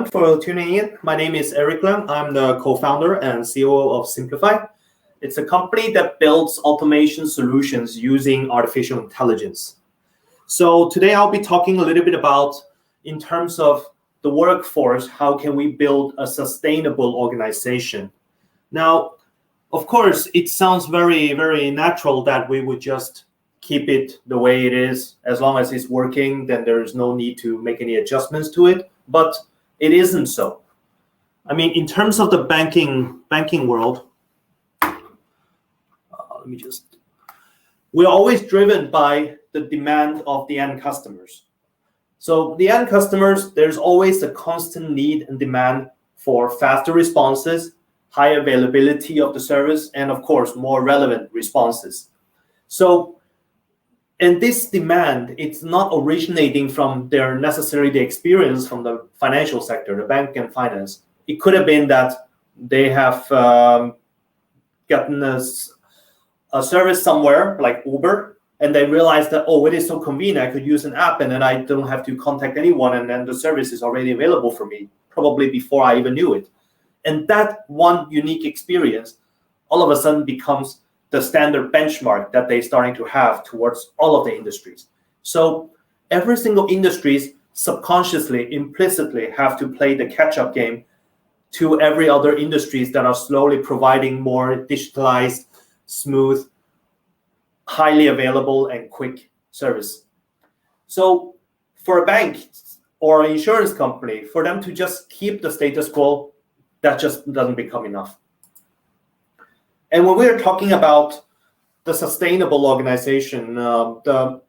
for tuning in. My name is Erik Leung. I'm the co-founder and COO of Simplifai. It's a company that builds automation solutions using artificial intelligence. So today I'll be talking a little bit about, in terms of the workforce, how can we build a sustainable organization? Now, of course, it sounds very, very natural that we would just keep it the way it is. As long as it's working, then there is no need to make any adjustments to it. But it isn't so. I mean, in terms of the banking world, we're always driven by the demand of the end customers. So the end customers, there's always a constant need and demand for faster responses, high availability of the service, and of course, more relevant responses. And this demand, it's not originating from the experience from the financial sector, the bank and finance. It could have been that they have gotten a service somewhere like Uber, and they realized that, it is so convenient, I could use an app and then I don't have to contact anyone, and then the service is already available for me, probably before I even knew it. And that one unique experience all of a sudden becomes the standard benchmark that they're starting to have towards all of the industries. So every single industries subconsciously, implicitly have to play the catch-up game to every other industries that are slowly providing more digitalized, smooth, highly available and quick service. So for a bank or an insurance company, for them to just keep the status quo, that just doesn't become enough. And when we're talking about the sustainable organization, the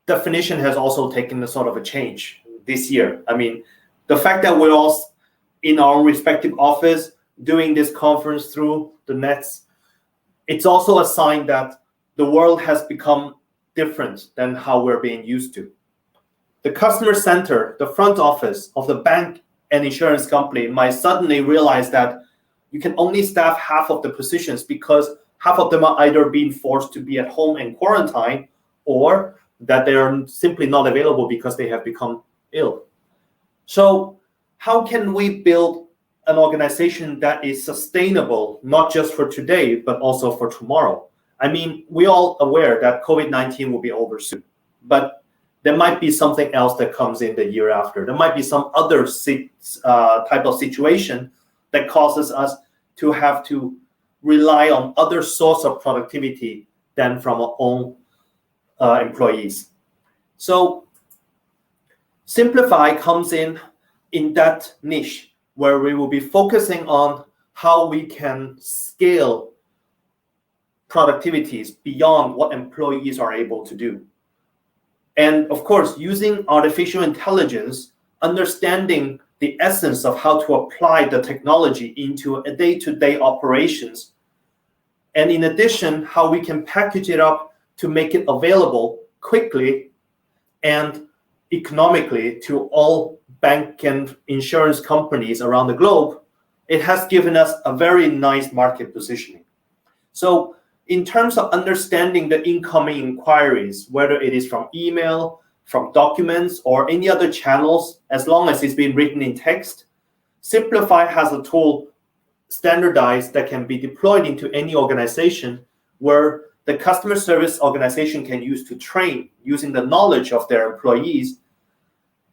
definition has also taken a sort of a change this year. I mean, the fact that we're all in our respective office doing this conference through the nets, it's also a sign that the world has become different than how we're being used to. The customer center, the front office of the bank and insurance company might suddenly realize that you can only staff half of the positions because half of them are either being forced to be at home and quarantine, or that they are simply not available because they have become ill. So how can we build an organization that is sustainable, not just for today, but also for tomorrow? I mean, we're all aware that COVID-19 will be over soon, but there might be something else that comes in the year after. There might be some other type of situation that causes us to have to rely on other source of productivity than from our own employees. So Simplifai comes in that niche where we will be focusing on how we can scale productivities beyond what employees are able to do. And of course, using artificial intelligence, understanding the essence of how to apply the technology into a day-to-day operations. And in addition, how we can package it up to make it available quickly and economically to all bank and insurance companies around the globe, it has given us a very nice market positioning. So in terms of understanding the incoming inquiries, whether it is from email, from documents, or any other channels, as long as it's been written in text, Simplifai has a tool standardized that can be deployed into any organization where the customer service organization can use to train using the knowledge of their employees,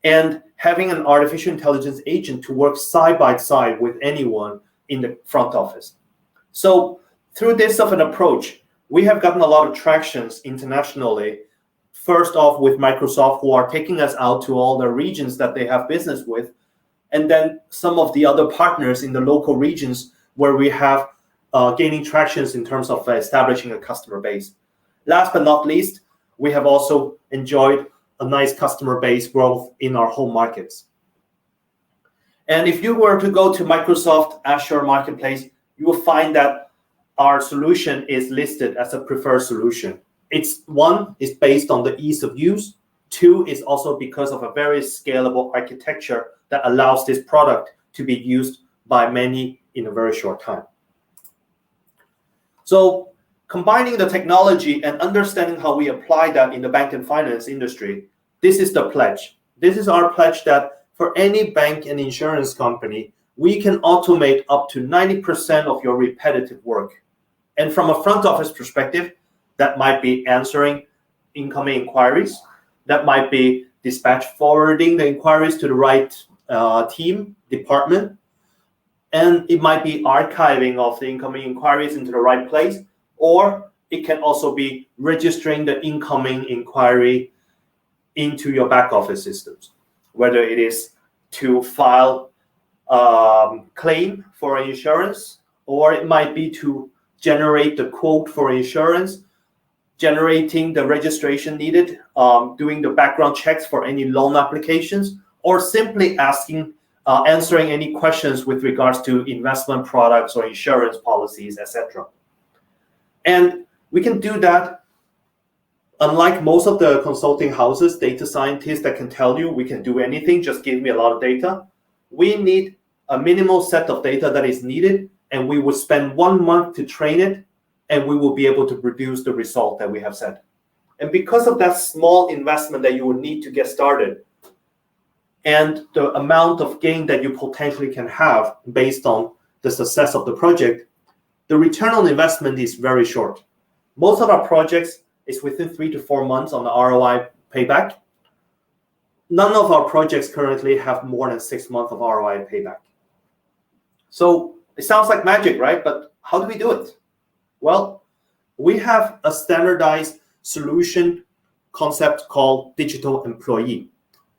and having an artificial intelligence agent to work side by side with anyone in the front office. So through this of an approach, we have gotten a lot of tractions internationally. First off with Microsoft, who are taking us out to all the regions that they have business with, and then some of the other partners in the local regions where we have gaining tractions in terms of establishing a customer base. Last but not least, we have also enjoyed a nice customer base growth in our home markets. And if you were to go to Microsoft Azure Marketplace, you will find that our solution is listed as a preferred solution. It's one is based on the ease of use. Two is also because of a very scalable architecture that allows this product to be used by many in a very short time. So combining the technology and understanding how we apply that in the bank and finance industry, this is the pledge. This is our pledge that for any bank and insurance company, we can automate up to 90% of your repetitive work. And from a front office perspective, that might be answering incoming inquiries, that might be dispatch forwarding the inquiries to the right team, department, and it might be archiving of the incoming inquiries into the right place, or it can also be registering the incoming inquiry into your back office systems, whether it is to file claim for insurance, or it might be to generate the quote for insurance, generating the registration needed, doing the background checks for any loan applications, or simply answering any questions with regards to investment products or insurance policies, etc. And we can do that. Unlike most of the consulting houses, data scientists that can tell you we can do anything, just give me a lot of data. We need a minimal set of data that is needed, and we would spend 1 month to train it, and we will be able to produce the result that we have set. And because of that small investment that you would need to get started, and the amount of gain that you potentially can have based on the success of the project, the return on investment is very short. Most of our projects is within 3 to 4 months on the ROI payback. None of our projects currently have more than 6 months of ROI payback. So it sounds like magic, right? But how do we do it? Well, we have a standardized solution concept called digital employee.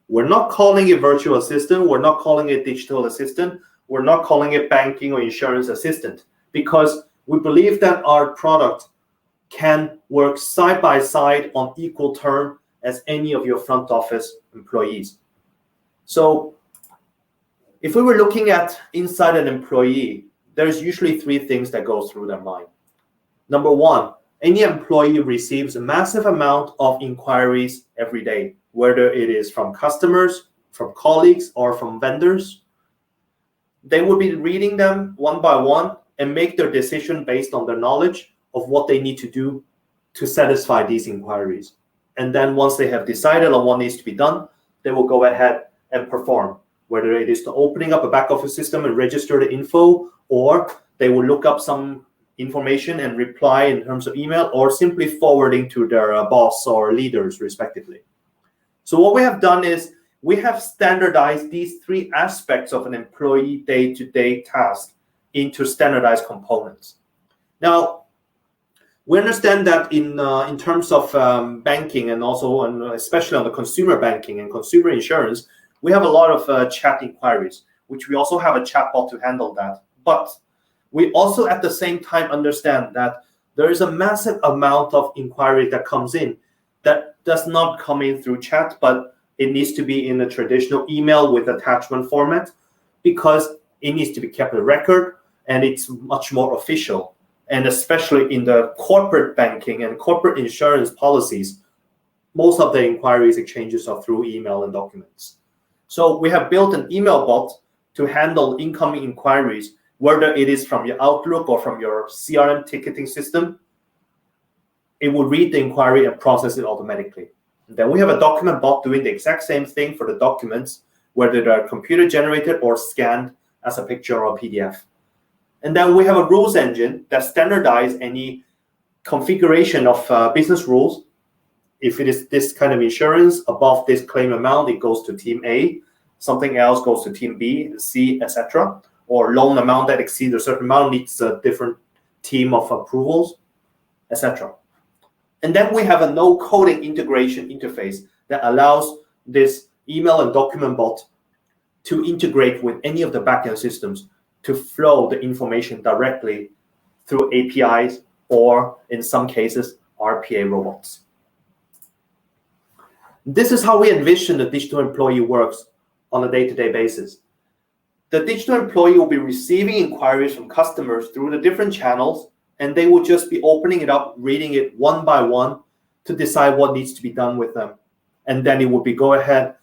We're not calling it virtual assistant. We're not calling it digital assistant. We're not calling it banking or insurance assistant, because we believe that our product can work side by side on equal term as any of your front office employees. So if we were looking at inside an employee, there's usually 3 things that go through their mind. Number 1, any employee receives a massive amount of inquiries every day, whether it is from customers, from colleagues, or from vendors. They would be reading them one by one and make their decision based on their knowledge of what they need to do to satisfy these inquiries. And then once they have decided on what needs to be done, they will go ahead and perform, whether it is to opening up a back office system and register the info, or they will look up some information and reply in terms of email, or simply forwarding to their boss or leaders respectively. So what we have done is we have standardized these 3 aspects of an employee day-to-day task into standardized components. Now, we understand that in terms of banking, and also especially on the consumer banking and consumer insurance, we have a lot of chat inquiries, which we also have a chatbot to handle that. But we also at the same time understand that there is a massive amount of inquiry that comes in that does not come in through chat, but it needs to be in a traditional email with attachment format, because it needs to be kept a record and it's much more official. And especially in the corporate banking and corporate insurance policies, most of the inquiries exchanges are through email and documents. So we have built an email bot to handle incoming inquiries, whether it is from your Outlook or from your CRM ticketing system. It will read the inquiry and process it automatically. And then we have a document bot doing the exact same thing for the documents, whether they're computer generated or scanned as a picture or PDF. And then we have a rules engine that standardizes any configuration of business rules. If it is this kind of insurance above this claim amount, it goes to team A. Something else goes to team B, C, etc. Or loan amount that exceeds a certain amount needs a different team of approvals, etc. And then we have a no coding integration interface that allows this email and document bot to integrate with any of the backend systems to flow the information directly through APIs, or in some cases, RPA robots. This is how we envision the digital employee works on a day-to-day basis. The digital employee will be receiving inquiries from customers through the different channels, and they will just be opening it up, reading it one by one to decide what needs to be done with them. And then it will be go ahead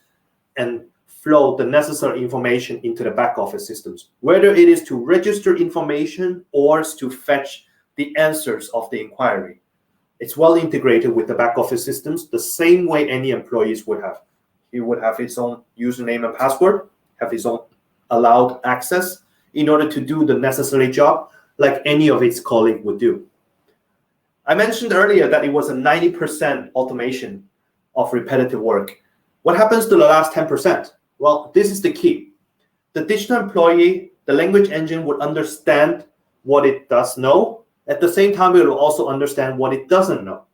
and flow the necessary information into the back office systems, whether it is to register information or to fetch the answers of the inquiry. It's well integrated with the back office systems, the same way any employees would have. He would have his own username and password, have his own allowed access in order to do the necessary job like any of its colleague would do. I mentioned earlier that it was a 90% automation of repetitive work. What happens to the last 10%? Well, this is the key. The digital employee, the language engine would understand what it does know. At the same time, it will also understand what it doesn't know.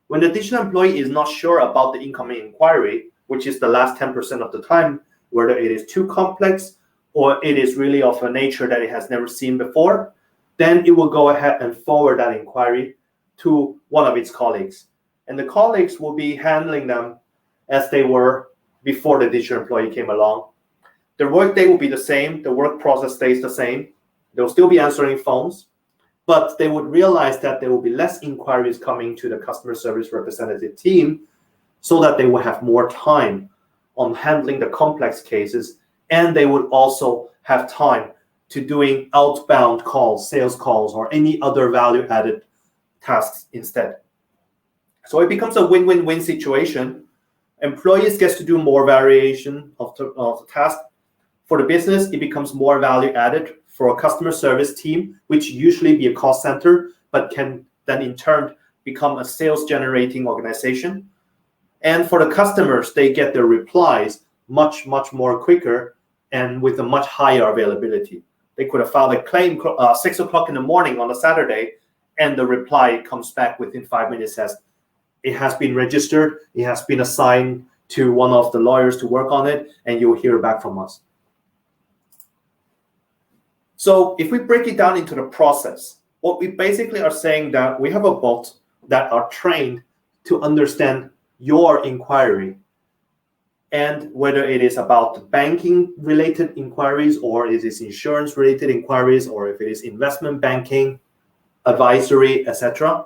When the digital employee is not sure about the incoming inquiry, which is the last 10% of the time, whether it is too complex or it is really of a nature that it has never seen before, then it will go ahead and forward that inquiry to one of its colleagues. And the colleagues will be handling them as they were before the digital employee came along. The workday will be the same, the work process stays the same. They'll still be answering phones, but they would realize that there will be less inquiries coming to the customer service representative team so that they will have more time on handling the complex cases, and they would also have time to doing outbound calls, sales calls, or any other value-added tasks instead. So it becomes a win-win-win situation. Employees get to do more variation of the task. For the business, it becomes more value-added for a customer service team, which usually be a cost center, but can then in turn become a sales-generating organization. And for the customers, they get their replies much more quicker and with a much higher availability. They could have filed a claim 6 o'clock in the morning on a Saturday, and the reply comes back within 5 minutes, says it has been registered, it has been assigned to one of the lawyers to work on it, and you'll hear back from us. So if we break it down into the process, what we basically are saying that we have a bot that are trained to understand your inquiry, and whether it is about banking related inquiries, or it is insurance related inquiries, or if it is investment banking, advisory, etc.,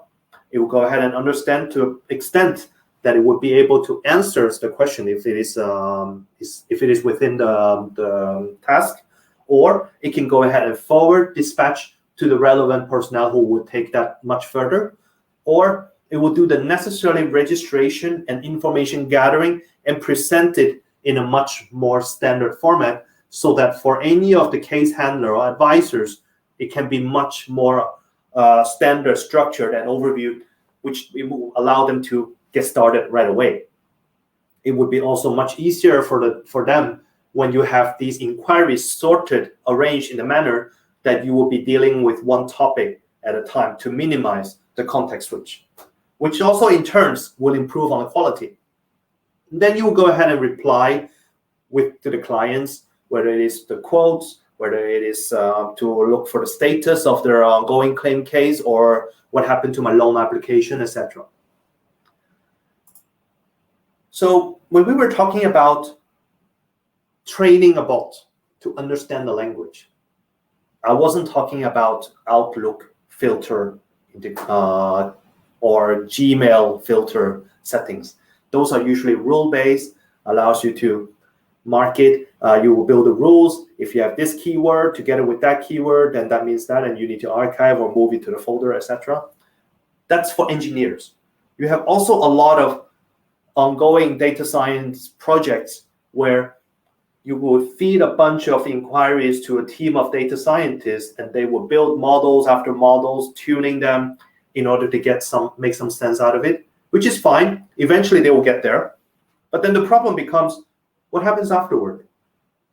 it will go ahead and understand to an extent that it would be able to answer the question if it is within the task, or it can go ahead and forward dispatch to the relevant personnel who would take that much further, or it will do the necessary registration and information gathering and present it in a much more standard format, so that for any of the case handler or advisors, it can be much more standard structured and overviewed, which will allow them to get started right away. It would be also much easier for them when you have these inquiries sorted, arranged in a manner that you will be dealing with one topic at a time to minimize the context switch, which also in turns will improve on the quality. Then you will go ahead and reply to the clients, whether it is the quotes, whether it is to look for the status of their ongoing claim case, or what happened to my loan application, etc. So when we were talking about training a bot to understand the language, I wasn't talking about Outlook filter or Gmail filter settings. Those are usually rule-based, allows you to mark it. You will build the rules. If you have this keyword together with that keyword, then that means that, and you need to archive or move it to the folder, etc. That's for engineers. You have also a lot of ongoing data science projects where you will feed a bunch of inquiries to a team of data scientists, and they will build models after models, tuning them in order to make some sense out of it, which is fine. Eventually they will get there. But then the problem becomes, what happens afterward?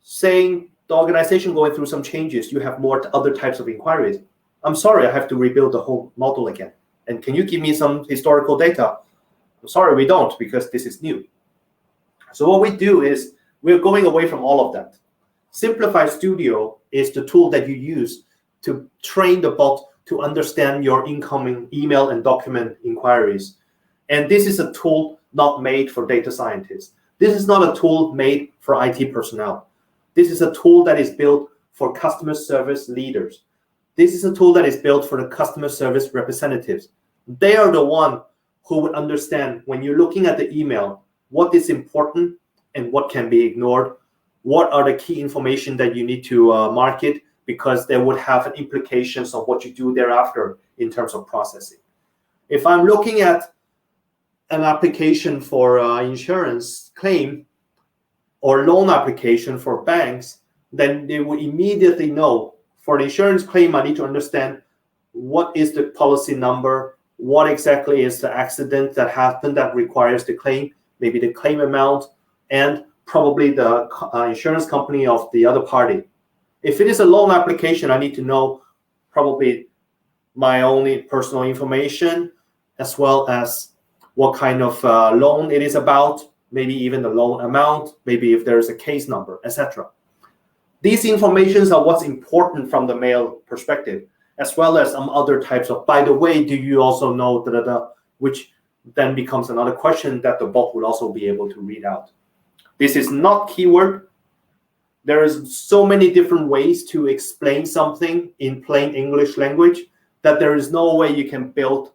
Saying the organization going through some changes, you have more other types of inquiries. I'm sorry, I have to rebuild the whole model again. And can you give me some historical data? I'm sorry, we don't, because this is new. So what we do is we're going away from all of that. Simplifai Studio is the tool that you use to train the bot to understand your incoming email and document inquiries. And this is a tool not made for data scientists. This is not a tool made for IT personnel. This is a tool that is built for customer service leaders. This is a tool that is built for the customer service representatives. They are the one who would understand when you're looking at the email, what is important and what can be ignored. What are the key information that you need to mark it, because they would have implications on what you do thereafter in terms of processing. If I'm looking at an application for insurance claim, or loan application for banks, then they will immediately know for the insurance claim, I need to understand what is the policy number, what exactly is the accident that happened that requires the claim, maybe the claim amount, and probably the insurance company of the other party. If it is a loan application, I need to know probably my only personal information, as well as what kind of loan it is about, maybe even the loan amount, maybe if there's a case number, etc. These informations are what's important from the mail perspective, as well as some other types of, by the way, do you also know, which then becomes another question that the bot will also be able to read out. This is not keyword. There is so many different ways to explain something in plain English language that there is no way you can build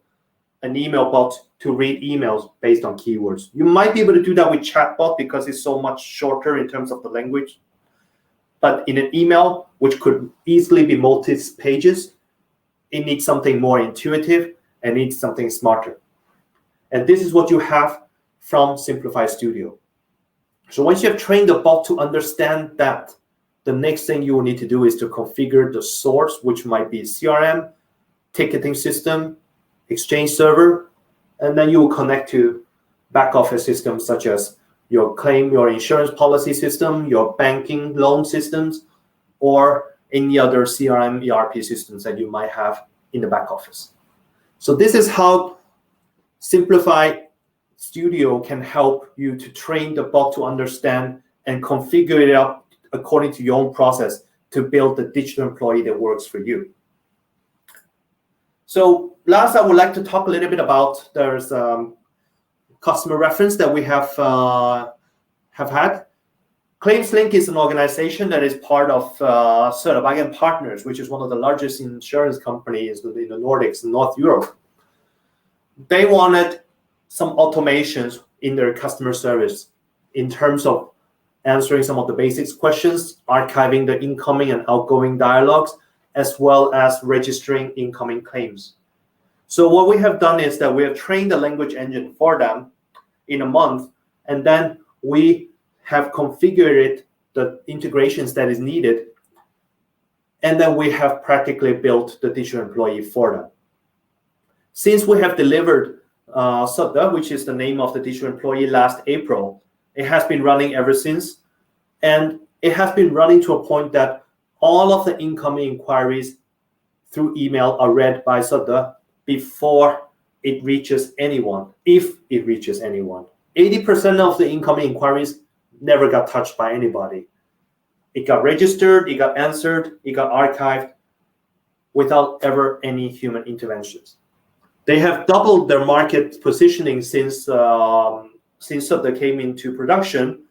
an email bot to read emails based on keywords. You might be able to do that with chatbot because it's so much shorter in terms of the language. But in an email, which could easily be multi-pages, it needs something more intuitive and needs something smarter. And this is what you have from Simplifai Studio. So once you have trained the bot to understand that, the next thing you will need to do is to configure the source, which might be CRM, ticketing system, Exchange server, and then you will connect to back office systems such as your claim, your insurance policy system, your banking loan systems, or any other CRM, ERP systems that you might have in the back office. So this is how Simplifai Studio can help you to train the bot to understand and configure it up according to your own process to build the digital employee that works for you. So last, I would like to talk a little bit about there's customer reference that we have had. ClaimsLink is an organization that is part of Simplifai Partners, which is one of the largest insurance companies in the Nordics and North Europe. They wanted some automations in their customer service in terms of answering some of the basics questions, archiving the incoming and outgoing dialogues, as well as registering incoming claims. So what we have done is that we have trained the language engine for them in a month, and then we have configured the integrations that is needed, and then we have practically built the digital employee for them. Since we have delivered Sudda, which is the name of the digital employee, last April, it has been running ever since, and it has been running to a point that all of the incoming inquiries through email are read by Sudda before it reaches anyone, if it reaches anyone. 80% of the incoming inquiries never got touched by anybody. It got registered, it got answered, it got archived without ever any human interventions. They have doubled their market positioning since Sudda came into production,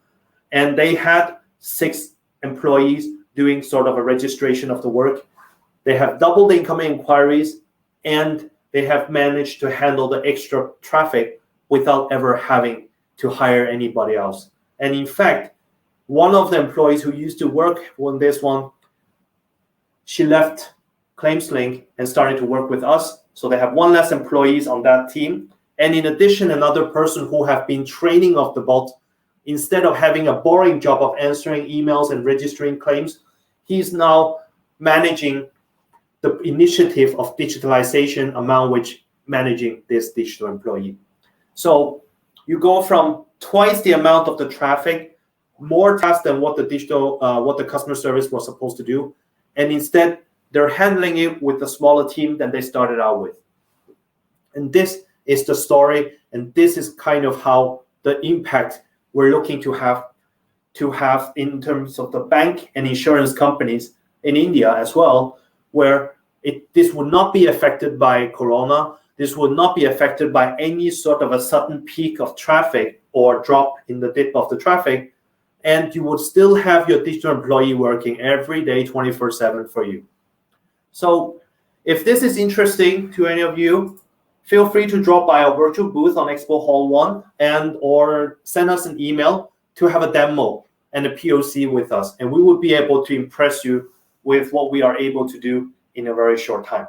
and they had 6 employees doing sort of a registration of the work. They have doubled the incoming inquiries, and they have managed to handle the extra traffic without ever having to hire anybody else. And in fact, one of the employees who used to work on this one, she left ClaimsLink and started to work with us. So they have 1 less employees on that team. And in addition, another person who have been training of the bot, instead of having a boring job of answering emails and registering claims, he's now managing the initiative of digitalization among which managing this digital employee. So you go from twice the amount of the traffic, more tasks than what the customer service was supposed to do, and instead they're handling it with a smaller team than they started out with. And this is the story, and this is kind of how the impact we're looking to have in terms of the bank and insurance companies in India as well, where this would not be affected by Corona. This would not be affected by any sort of a sudden peak of traffic or drop in the dip of the traffic, and you would still have your digital employee working every day 24/7 for you. So if this is interesting to any of you, feel free to drop by our virtual booth on Expo Hall 1 or send us an email to have a demo and a POC with us, and we will be able to impress you with what we are able to do in a very short time.